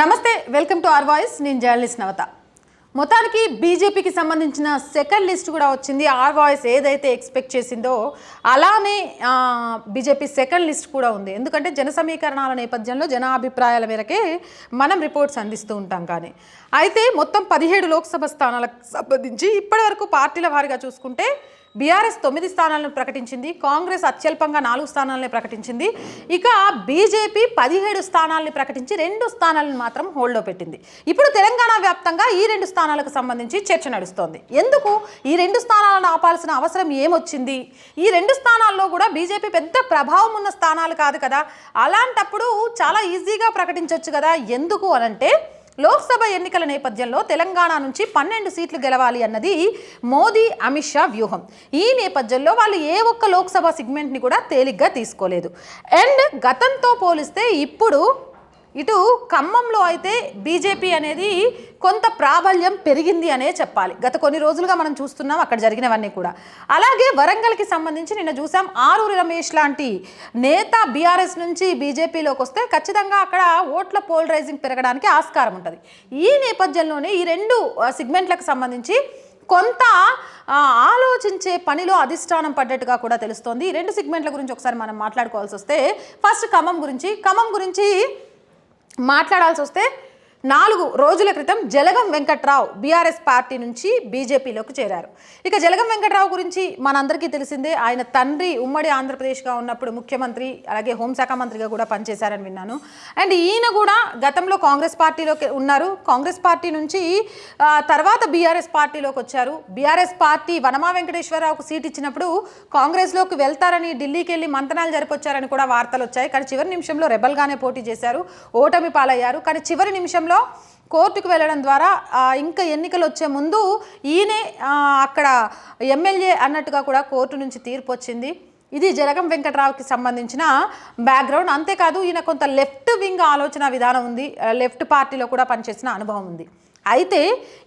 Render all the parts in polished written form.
నమస్తే, welcome to are voice. నేను journalist నవత. మొత్తానికి బీజేపీకి సంబంధించిన సెకండ్ లిస్ట్ కూడా వచ్చింది. ఆర్ వాయిస్ ఏదైతే ఎక్స్పెక్ట్ చేసిందో అలానే బీజేపీ సెకండ్ లిస్ట్ కూడా ఉంది. ఎందుకంటే జన సమీకరణాల నేపథ్యంలో జనాభిప్రాయాల మేరకే మనం రిపోర్ట్స్ అందిస్తూ ఉంటాం. కానీ అయితే మొత్తం 17 లోక్సభ స్థానాలకు సంబంధించి ఇప్పటివరకు పార్టీల వారీగా చూసుకుంటే బీఆర్ఎస్ 9 స్థానాలను ప్రకటించింది, కాంగ్రెస్ అత్యల్పంగా 4 స్థానాలని ప్రకటించింది. ఇక బీజేపీ 17 స్థానాలని ప్రకటించి 2 స్థానాలను మాత్రం హోల్డ్లో పెట్టింది. ఇప్పుడు తెలంగాణ వ్యాప్తంగా ఈ 2 స్థానాలకు సంబంధించి చర్చ నడుస్తోంది. ఎందుకు ఈ 2 స్థానాలను ఆపాల్సిన అవసరం ఏమొచ్చింది? ఈ 2 స్థానాల్లో కూడా బీజేపీ పెద్ద ప్రభావం ఉన్న స్థానాలు కాదు కదా, అలాంటప్పుడు చాలా ఈజీగా ప్రకటించవచ్చు కదా. ఎందుకు అనంటే లోక్సభ ఎన్నికల నేపథ్యంలో తెలంగాణ నుంచి 12 సీట్లు గెలవాలి అన్నది మోదీ అమిత్ షా వ్యూహం. ఈ నేపథ్యంలో వాళ్ళు ఏ ఒక్క లోక్సభ సెగ్మెంట్ని కూడా తేలిగ్గా తీసుకోలేదు. అండ్ గతంతో పోలిస్తే ఇప్పుడు ఇటు ఖమ్మంలో అయితే బీజేపీ అనేది కొంత ప్రాబల్యం పెరిగింది అనే చెప్పాలి. గత కొన్ని రోజులుగా మనం చూస్తున్నాం అక్కడ జరిగినవన్నీ కూడా. అలాగే వరంగల్కి సంబంధించి నిన్న చూసాం, ఆరూరి రమేష్ లాంటి నేత బీఆర్ఎస్ నుంచి బీజేపీలోకి వస్తే ఖచ్చితంగా అక్కడ ఓట్ల పోలరైజింగ్ పెరగడానికి ఆస్కారం ఉంటుంది. ఈ నేపథ్యంలోనే ఈ 2 సెగ్మెంట్లకు సంబంధించి కొంత ఆలోచించే పనిలో అధిష్టానం పడ్డట్టుగా కూడా తెలుస్తోంది. ఈ 2 సెగ్మెంట్ల గురించి ఒకసారి మనం మాట్లాడుకోవాల్సి వస్తే ఫస్ట్ ఖమ్మం గురించి మాట్లాడాల్సి వస్తే 4 రోజుల క్రితం జలగం వెంకట్రావు బీఆర్ఎస్ పార్టీ నుంచి బీజేపీలోకి చేరారు. ఇక జలగం వెంకట్రావు గురించి మనందరికీ తెలిసిందే. ఆయన తండ్రి ఉమ్మడి ఆంధ్రప్రదేశ్గా ఉన్నప్పుడు ముఖ్యమంత్రి, అలాగే హోంశాఖ మంత్రిగా కూడా పనిచేశారని విన్నాను. అండ్ ఈయన కూడా గతంలో కాంగ్రెస్ పార్టీలోకి ఉన్నారు. కాంగ్రెస్ పార్టీ నుంచి తర్వాత బీఆర్ఎస్ పార్టీలోకి వచ్చారు. బీఆర్ఎస్ పార్టీ వనమా వెంకటేశ్వరరావుకు సీట్ ఇచ్చినప్పుడు కాంగ్రెస్లోకి వెళ్తారని ఢిల్లీకి వెళ్ళి మంతనాలు జరిపొచ్చారని కూడా వార్తలు వచ్చాయి. కానీ చివరి నిమిషంలో రెబల్గానే పోటీ చేశారు, ఓటమి పాలయ్యారు. కానీ చివరి నిమిషంలో కోర్టుకు వెళ్ళడం ద్వారా ఇంకా ఎన్నికలు వచ్చే ముందు ఈయనే అక్కడ ఎమ్మెల్యే అన్నట్టుగా కూడా కోర్టు నుంచి తీర్పు వచ్చింది. ఇది జలగం వెంకట్రావుకి సంబంధించిన బ్యాక్గ్రౌండ్. అంతేకాదు ఈయన కొంత లెఫ్ట్ వింగ్ ఆలోచన విధానం ఉంది, లెఫ్ట్ పార్టీలో కూడా పనిచేసిన అనుభవం ఉంది. అయితే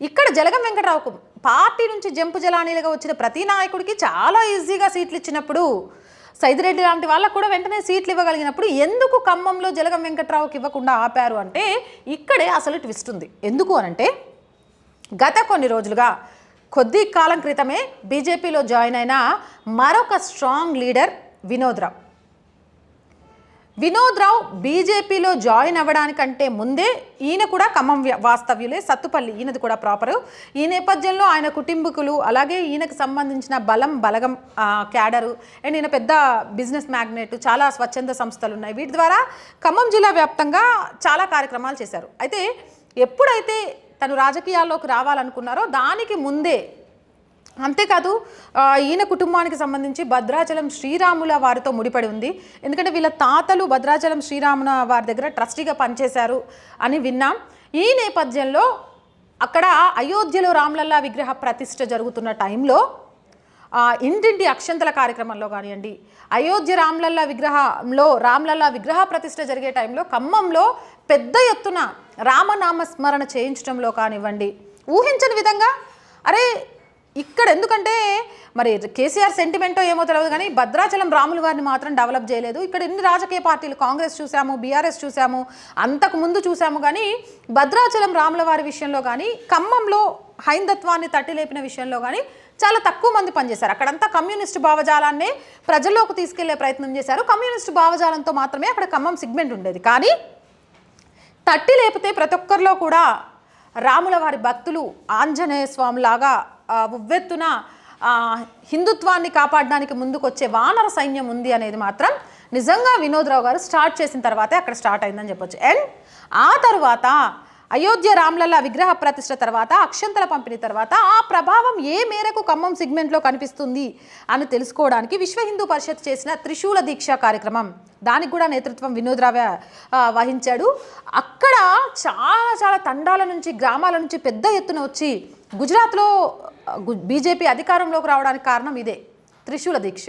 ఇక్కడ జలగం వెంకట్రావుకు పార్టీ నుంచి జంపు జలానీలుగా వచ్చిన ప్రతి నాయకుడికి చాలా ఈజీగా సీట్లు ఇచ్చినప్పుడు, సైదిరెడ్డి లాంటి వాళ్ళకు కూడా వెంటనే సీట్లు ఇవ్వగలిగినప్పుడు ఎందుకు ఖమ్మంలో జలగం వెంకట్రావుకి ఇవ్వకుండా ఆపారు అంటే ఇక్కడే అసలు ట్విస్ట్ ఉంది. ఎందుకు అనంటే గత కొన్ని రోజులుగా, కొద్ది కాలం క్రితమే బీజేపీలో జాయిన్ అయిన మరొక స్ట్రాంగ్ లీడర్ వినోద్ రావు బీజేపీలో జాయిన్ అవ్వడానికంటే ముందే ఈయన కూడా ఖమ్మం వాస్తవ్యులే, సత్తుపల్లి ఈయనది కూడా ప్రాపరు. ఈ నేపథ్యంలో ఆయన కుటుంబీకులు, అలాగే ఈయనకు సంబంధించిన బలగం క్యాడరు, అండ్ ఈయన పెద్ద బిజినెస్ మ్యాగ్నెట్, చాలా స్వచ్ఛంద సంస్థలు ఉన్నాయి. వీటి ద్వారా ఖమ్మం జిల్లా వ్యాప్తంగా చాలా కార్యక్రమాలు చేశారు. అయితే ఎప్పుడైతే తను రాజకీయాల్లోకి రావాలనుకున్నారో దానికి ముందే, అంతేకాదు ఈయన కుటుంబానికి సంబంధించి భద్రాచలం శ్రీరాముల వారితో ముడిపడి ఉంది. ఎందుకంటే వీళ్ళ తాతలు భద్రాచలం శ్రీరాముల వారి దగ్గర ట్రస్టీగా పనిచేశారు అని విన్నాం. ఈ నేపథ్యంలో అక్కడ అయోధ్యలో రామ్లల్లా విగ్రహ ప్రతిష్ఠ జరుగుతున్న టైంలో ఇంటింటి అక్షంతల కార్యక్రమంలో కానివ్వండి, అయోధ్య రామ్లల్లా విగ్రహ ప్రతిష్ఠ జరిగే టైంలో ఖమ్మంలో పెద్ద ఎత్తున రామనామస్మరణ చేయించడంలో కానివ్వండి, ఊహించని విధంగా ఇక్కడ ఎందుకంటే మరి కేసీఆర్ సెంటిమెంటో ఏమో తెలియదు కానీ భద్రాచలం రాముల వారిని మాత్రం డెవలప్ చేయలేదు. ఇక్కడ ఎన్ని రాజకీయ పార్టీలు, కాంగ్రెస్ చూసాము, బీఆర్ఎస్ చూసాము, అంతకు ముందు చూసాము, కానీ భద్రాచలం రాముల వారి విషయంలో కానీ ఖమ్మంలో హైందత్వాన్ని తట్టిలేపిన విషయంలో కానీ చాలా తక్కువ మంది పనిచేశారు. అక్కడంతా కమ్యూనిస్టు భావజాలాన్నే ప్రజల్లోకి తీసుకెళ్లే ప్రయత్నం చేశారు. కమ్యూనిస్టు భావజాలంతో మాత్రమే అక్కడ ఖమ్మం సెగ్మెంట్ ఉండేది. కానీ తట్టి లేపితే ప్రతి ఒక్కరిలో కూడా రాముల వారి భక్తులు, ఆంజనేయ స్వామి లాగా ఉవ్వెత్తున హిందుత్వాన్ని కాపాడడానికి ముందుకొచ్చే వానర సైన్యం ఉంది అనేది మాత్రం నిజంగా వినోద్ రావు గారు స్టార్ట్ చేసిన తర్వాతే అక్కడ స్టార్ట్ అయిందని చెప్పొచ్చు. అండ్ ఆ తర్వాత అయోధ్య రామ్లల్లా విగ్రహ ప్రతిష్ఠ తర్వాత, అక్షంతల పంపిణీ తర్వాత ఆ ప్రభావం ఏ మేరకు ఖమ్మం సెగ్మెంట్లో కనిపిస్తుంది అని తెలుసుకోవడానికి విశ్వ హిందూ పరిషత్ చేసిన త్రిశూల దీక్ష కార్యక్రమం, దానికి కూడా నేతృత్వం వినోద్ రావే వహించాడు. అక్కడ చాలా తండాల నుంచి, గ్రామాల నుంచి పెద్ద ఎత్తున వచ్చి గుజరాత్లో బీజేపీ అధికారంలోకి రావడానికి కారణం ఇదే త్రిశూల దీక్ష.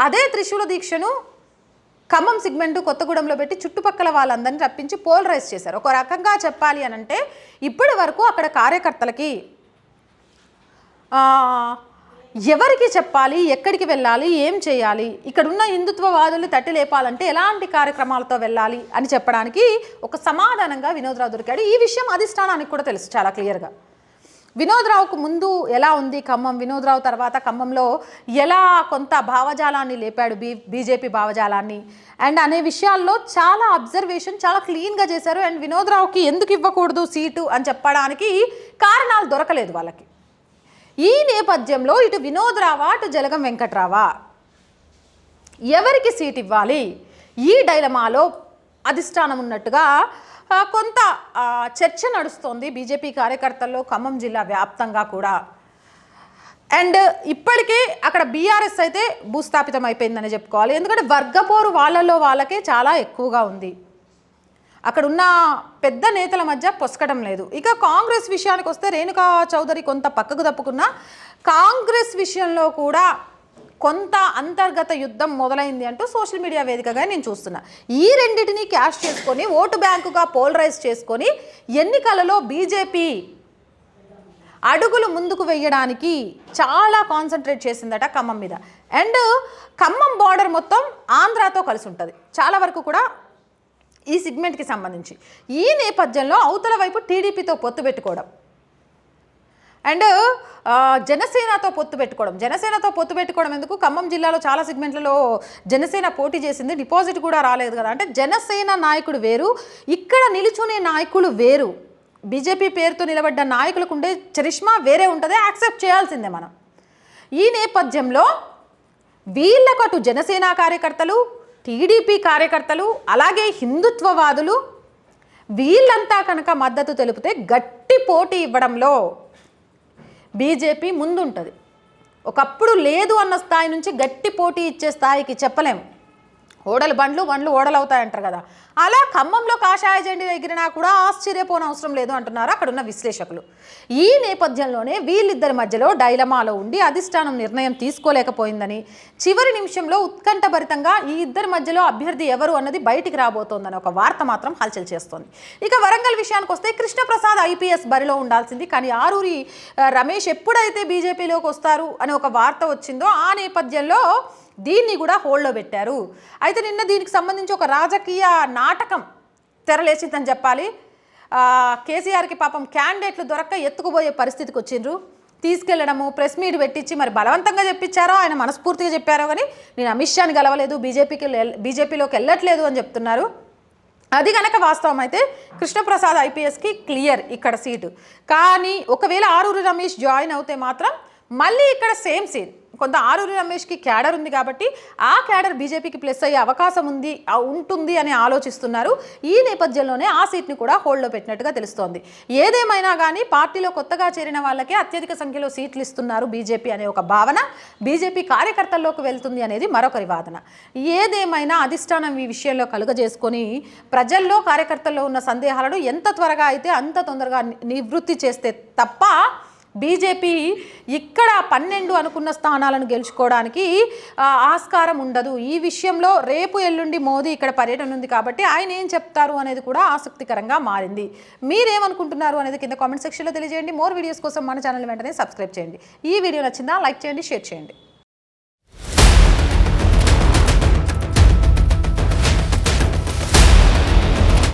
అదే త్రిశూల దీక్షను ఖమ్మం సెగ్మెంట్ కొత్తగూడెంలో పెట్టి చుట్టుపక్కల వాళ్ళందరినీ రప్పించి పోలరైజ్ చేశారు. ఒక రకంగా చెప్పాలి అనంటే ఇప్పటి వరకు అక్కడ కార్యకర్తలకి ఎవరికి చెప్పాలి, ఎక్కడికి వెళ్ళాలి, ఏం చేయాలి, ఇక్కడున్న హిందుత్వవాదులు తట్టి లేపాలంటే ఎలాంటి కార్యక్రమాలతో వెళ్ళాలి అని చెప్పడానికి ఒక సమాధానంగా వినోద్రావు దొరికాడు. ఈ విషయం అధిష్టానానికి కూడా తెలుసు చాలా క్లియర్గా. వినోద్రావుకు ముందు ఎలా ఉంది ఖమ్మం, వినోద్రావు తర్వాత ఖమ్మంలో ఎలా కొంత భావజాలాన్ని లేపాడు, బీజేపీ భావజాలాన్ని అండ్ అనే విషయాల్లో చాలా అబ్జర్వేషన్ చాలా క్లీన్గా చేశారు. అండ్ వినోద్రావుకి ఎందుకు ఇవ్వకూడదు సీటు అని చెప్పడానికి కారణాలు దొరకలేదు వాళ్ళకి. ఈ నేపథ్యంలో ఇటు వినోద్రావా అటు జలగం వెంకట్రావా ఎవరికి సీట్ ఇవ్వాలి, ఈ డైలమాలో అధిష్టానం ఉన్నట్టుగా కొంత చర్చ నడుస్తోంది బీజేపీ కార్యకర్తల్లో ఖమ్మం జిల్లా వ్యాప్తంగా కూడా. అండ్ ఇప్పటికే అక్కడ బీఆర్ఎస్ అయితే భూస్థాపితం అయిపోయిందని చెప్పుకోవాలి. ఎందుకంటే వర్గపోరు వాళ్ళకే చాలా ఎక్కువగా ఉంది. అక్కడ ఉన్న పెద్ద నేతల మధ్య పొసకడం లేదు. ఇక కాంగ్రెస్ విషయానికి వస్తే రేణుకా చౌదరి కొంత పక్కకు తప్పుకున్న కాంగ్రెస్ విషయంలో కూడా కొంత అంతర్గత యుద్ధం మొదలైంది అంటూ సోషల్ మీడియా వేదికగా నేను చూస్తున్నా. ఈ రెండింటిని క్యాష్ చేసుకొని ఓటు బ్యాంకుగా పోలరైజ్ చేసుకొని ఎన్నికలలో బీజేపీ అడుగులు ముందుకు వెయ్యడానికి చాలా కాన్సన్ట్రేట్ చేసిందట ఖమ్మం మీద. అండ్ ఖమ్మం బార్డర్ మొత్తం ఆంధ్రాతో కలిసి ఉంటుంది చాలా వరకు కూడా ఈ సిగ్మెంట్కి సంబంధించి. ఈ నేపథ్యంలో అవతల వైపు టీడీపీతో పొత్తు పెట్టుకోవడం అండ్ జనసేనతో పొత్తు పెట్టుకోవడం ఎందుకు, ఖమ్మం జిల్లాలో చాలా సిగ్మెంట్లలో జనసేన పోటీ చేసింది, డిపాజిట్ కూడా రాలేదు కదా. అంటే జనసేన నాయకుడు వేరు, ఇక్కడ నిలుచునే నాయకులు వేరు. బీజేపీ పేరుతో నిలబడ్డ నాయకులకు ఉండే చరిష్మా వేరే ఉంటుంది, యాక్సెప్ట్ చేయాల్సిందే మనం. ఈ నేపథ్యంలో వీళ్ళకు అటు జనసేన కార్యకర్తలు, టీడీపీ కార్యకర్తలు, అలాగే హిందుత్వవాదులు వీళ్ళంతా కనుక మద్దతు తెలిపితే గట్టి పోటీ ఇవ్వడంలో బీజేపీ ముందుంటుంది. ఒకప్పుడు లేదు అన్న స్థాయి నుంచి గట్టి పోటీ ఇచ్చే స్థాయికి చెప్పలేము. బండ్లు ఓడలు అవుతాయంటారు కదా, అలా ఖమ్మంలో కాషాయ జెండా ఎగిరినా కూడా ఆశ్చర్యపోనవసరం లేదు అంటున్నారు అక్కడున్న విశ్లేషకులు. ఈ నేపథ్యంలోనే వీళ్ళిద్దరి మధ్యలో డైలమాలో ఉండి అధిష్టానం నిర్ణయం తీసుకోలేకపోయిందని, చివరి నిమిషంలో ఉత్కంఠభరితంగా ఈ ఇద్దరి మధ్యలో అభ్యర్థి ఎవరు అన్నది బయటికి రాబోతోందని ఒక వార్త మాత్రం హల్చల్ చేస్తోంది. ఇక వరంగల్ విషయానికి వస్తే కృష్ణప్రసాద్ ఐపీఎస్ బరిలో ఉండాల్సింది, కానీ ఆరూరి రమేష్ ఎప్పుడైతే బీజేపీలోకి వస్తారు అని ఒక వార్త వచ్చిందో ఆ నేపథ్యంలో దీన్ని కూడా హోల్డ్లో పెట్టారు. అయితే నిన్న దీనికి సంబంధించి ఒక రాజకీయ నాటకం తెరలేసిందని చెప్పాలి. కేసీఆర్కి పాపం క్యాండిడేట్లు దొరక్క ఎత్తుకుపోయే పరిస్థితికి వచ్చిండ్రు. తీసుకెళ్లడము, ప్రెస్ మీట్ పెట్టించి మరి బలవంతంగా చెప్పించారో ఆయన మనస్ఫూర్తిగా చెప్పారో కానీ నేను అమిత్ షాని గెలవలేదు, బీజేపీలోకి వెళ్ళట్లేదు అని చెప్తున్నారు. అది కనుక వాస్తవం అయితే కృష్ణప్రసాద్ ఐపీఎస్కి క్లియర్ ఇక్కడ సీటు. కానీ ఒకవేళ ఆరూరి రమేష్ జాయిన్ అవుతే మాత్రం మళ్ళీ ఇక్కడ సేమ్ సీన్. కొంత ఆరూరి రమేష్కి క్యాడర్ ఉంది కాబట్టి ఆ క్యాడర్ బీజేపీకి ప్లస్ అయ్యే అవకాశం ఉంటుంది అని ఆలోచిస్తున్నారు. ఈ నేపథ్యంలోనే ఆ సీట్ని కూడా హోల్డ్లో పెట్టినట్టుగా తెలుస్తోంది. ఏదేమైనా కానీ పార్టీలో కొత్తగా చేరిన వాళ్ళకే అత్యధిక సంఖ్యలో సీట్లు ఇస్తున్నారు బీజేపీ అనే ఒక భావన బీజేపీ కార్యకర్తల్లోకి వెళ్తుంది అనేది మరొకరి వాదన. ఏదేమైనా అధిష్టానం ఈ విషయంలో కలుగజేసుకొని ప్రజల్లో కార్యకర్తల్లో ఉన్న సందేహాలను ఎంత త్వరగా అయితే అంత తొందరగా నివృత్తి చేస్తే తప్ప బీజేపీ ఇక్కడ 12 అనుకున్న స్థానాలను గెలుచుకోవడానికి ఆస్కారం ఉండదు. ఈ విషయంలో రేపు ఎల్లుండి మోదీ ఇక్కడ పర్యటన ఉంది కాబట్టి ఆయన ఏం చెప్తారు అనేది కూడా ఆసక్తికరంగా మారింది. మీరేమనుకుంటున్నారు అనేది కింద కామెంట్ సెక్షన్లో తెలియజేయండి. మోర్ వీడియోస్ కోసం మన ఛానల్ వెంటనే సబ్స్క్రైబ్ చేయండి. ఈ వీడియో నచ్చిందా లైక్ చేయండి, షేర్ చేయండి.